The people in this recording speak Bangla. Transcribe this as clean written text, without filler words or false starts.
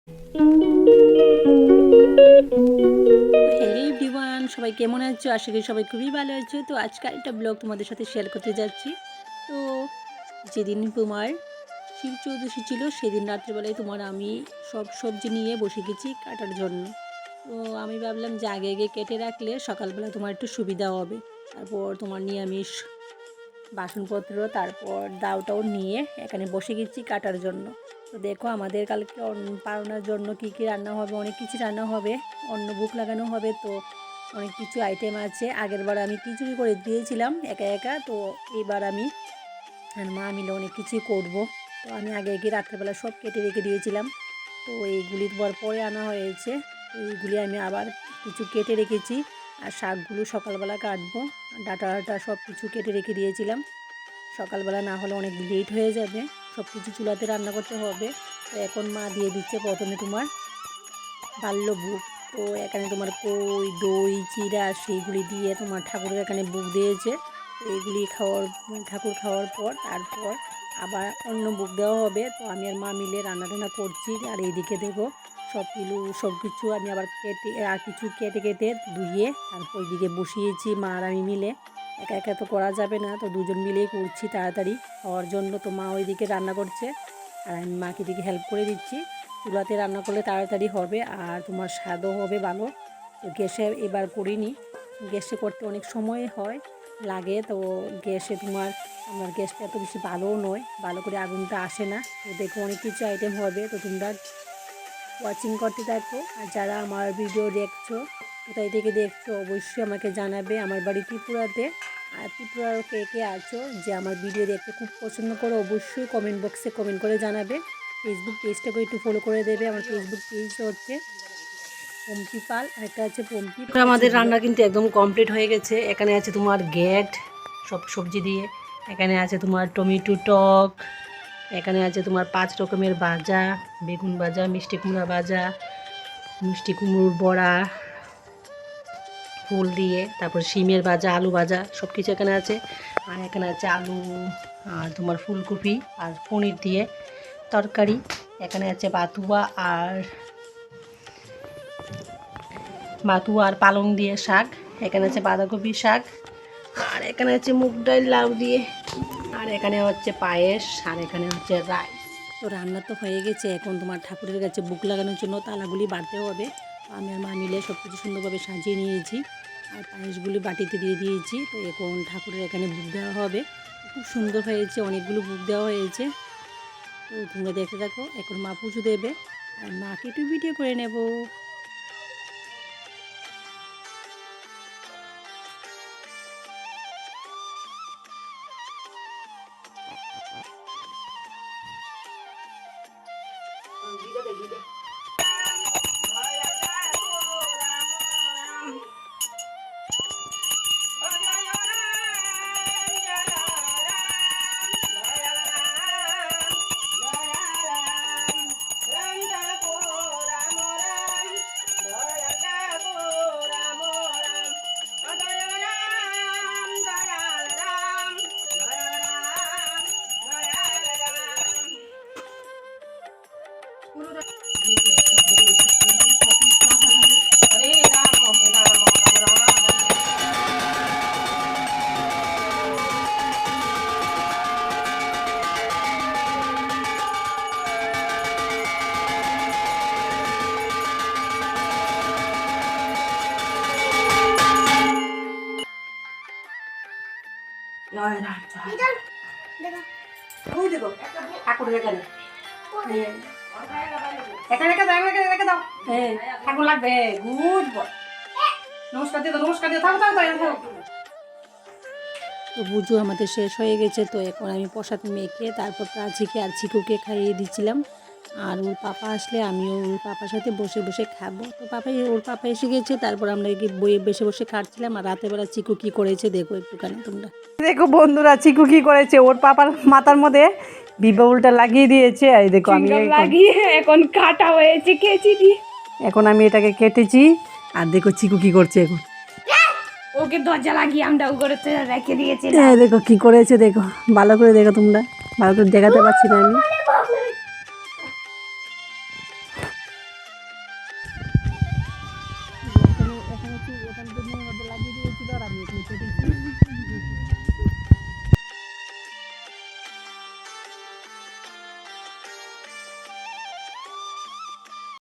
হ্যালো এভরিওয়ান, সবাই কেমন আছো? আশা করি সবাই খুবই ভালো আছো। তো আজকে একটা ব্লগ তোমাদের সাথে শেয়ার করতে যাচ্ছি। তো যেদিন তোমার শিব চৌদশী ছিল সেদিন রাত্রিবেলায় আমি সব সবজি নিয়ে বসে গেছি কাটার জন্য। তো আমি ভাবলাম যে আগে আগে কেটে রাখলে সকালবেলা তোমার একটু সুবিধা হবে। তারপর নিরামিষ বাসনপত্র তারপর দাওটাও নিয়ে এখানে বসে গেছি কাটার জন্য। তো দেখো আমাদের কালকে পালনের জন্য কী কী রান্না হবে, অনেক কিছু রান্না হবে, ভোগ লাগানো হবে। তো অনেক কিছু আইটেম আছে। আগেরবার আমি খিচুড়ি করে দিয়েছিলাম একা একা, তো এবার আমি আর মা মিলে অনেক কিছুই করব। তো আমি আগে আগে রাত্রেবেলা সব কেটে রেখে দিয়েছিলাম। তো এইগুলি পরে আনা হয়েছে। তো এইগুলি আমি আবার কিছু কেটে রেখেছি। আর শাকগুলো সকালবেলা কাটবো। ডাঁটা সব কিছু কেটে রেখে দিয়েছিলাম। সকালবেলা না হলে অনেক লেট হয়ে যাবে, সব কিছু চুলাতে রান্না করতে হবে। তো এখন মা দিয়ে দিচ্ছে প্রথমে বাল্যভোগ। তো এখানে কই দই চিড়া সেইগুলি দিয়ে ঠাকুরের এখানে ভোগ দিয়েছে। তো এইগুলি ঠাকুর খাওয়ার পর তারপর আবার অন্য ভোগ দেওয়া হবে। তো আমি আর মা মিলে রান্না করছি। আর এইদিকে দেখো সব কিছু আমি আবার কেটে কেটে ধুয়ে তারপর ওইদিকে বসিয়েছি মা আর আমি মিলে। একা একা তো করা যাবে না, তো দুজন মিলেই করছি তাড়াতাড়ি হওয়ার জন্য। তো মা ওইদিকে রান্না করছে আর আমি মাকে দিকে হেল্প করে দিচ্ছি। চুলাতে রান্না করলে তাড়াতাড়ি হবে আর স্বাদও হবে ভালো। তো গ্যাসে এবার করিনি, গ্যাসে করতে অনেক সময় লাগে। তো গ্যাসে আমার গ্যাসটা এত বেশি ভালোও নয়, ভালো করে আগুনটা আসে না। তো দেখো অনেক কিছু আইটেম হবে। তো তোমরা ওয়াচিং করতে থাকো। আর যারা আমার ভিডিও দেখছো, কোথায় থেকে দেখছো অবশ্যই আমাকে জানাবে। আমার বাড়ি ত্রিপুরাতে। আর ত্রিপুরার কে কে আছো যে আমার ভিডিও দেখতে খুব পছন্দ করো, অবশ্যই কমেন্ট বক্সে কমেন্ট করে জানাবে। ফেসবুক পেজটাকে একটু ফলো করে দেবে। আমার ফেসবুক পেজ হচ্ছে পম্পি পাল, একটা আছে পম্পি। আমাদের রান্না কিন্তু একদম কমপ্লিট হয়ে গেছে। এখানে আছে গেট সব সবজি দিয়ে, এখানে আছে টমেটো টক, এখানে আছে 5 রকমের ভাজা, বেগুন ভাজা, মিষ্টি কুমড়া ভাজা, মিষ্টি কুমড়োর বড়া ফুল দিয়ে, তারপর শিমের ভাজা, আলু ভাজা সব কিছু এখানে আছে। আর এখানে আছে আলু আর ফুলকপি আর পনির দিয়ে তরকারি। এখানে আছে বাতুয়া আর পালং দিয়ে শাক, এখানে আছে বাঁধাকপি শাক, আর এখানে আছে মুগ ডাল লাউ দিয়ে, আর এখানে হচ্ছে পায়েস, আর এখানে হচ্ছে রাইস। তো রান্না তো হয়ে গেছে। এখন ঠাকুরের কাছে ভোগ লাগানোর জন্য তালাগুলি বাড়তে হবে। আমি আর মা মিলে সব কিছু সুন্দরভাবে সাজিয়ে নিয়েছি আর পায়েসগুলি বাটিতে দিয়ে দিয়েছি। তো এখন ঠাকুরের এখানে ভোগ দেওয়া হবে। খুব সুন্দর হয়েছে, অনেকগুলো ভোগ দেওয়া হয়েছে। তো তোমরা দেখতে থাকো। এখন মা পুজো দেবে আর মাকে একটু ভিডিও করে নেব। ঠাকুর লাগবে। তো পুজো আমাদের শেষ হয়ে গেছে। তো এখন আমি প্রসাদ মেখে তারপর প্রাচীকে আর চিকুকে খাইয়ে দিচ্ছিলাম। আর ওর পাপা আসলে আমিও ওর পাপার সাথে বসে বসে খাবো। তো ওর পাপা এসে গেছে, তারপর আমরা বইয়ে বসে বসে খাচ্ছিলাম। আর রাতেরবেলা চিকু কী করেছে দেখো একটুখানি তোমরা। দেখো বন্ধুরা, চিকু কী করেছে, ওর পাপার মাথার মধ্যে বিবাউলটা লাগিয়ে দিয়েছে। এই দেখো আমি লাগিয়ে এখন কাটা হয়েছে কেচি দিয়ে। এখন আমি এটাকে কেটেছি আর দেখো চিকু কী করছে এখন। ওকে দরজা লাগিয়ে আমরা উপরে রেখে দিয়েছি। দেখো কি করেছে, দেখো ভালো করে দেখো তোমরা, ভালো করে দেখাতে পারছি না আমি। কিছু ওখান থেকে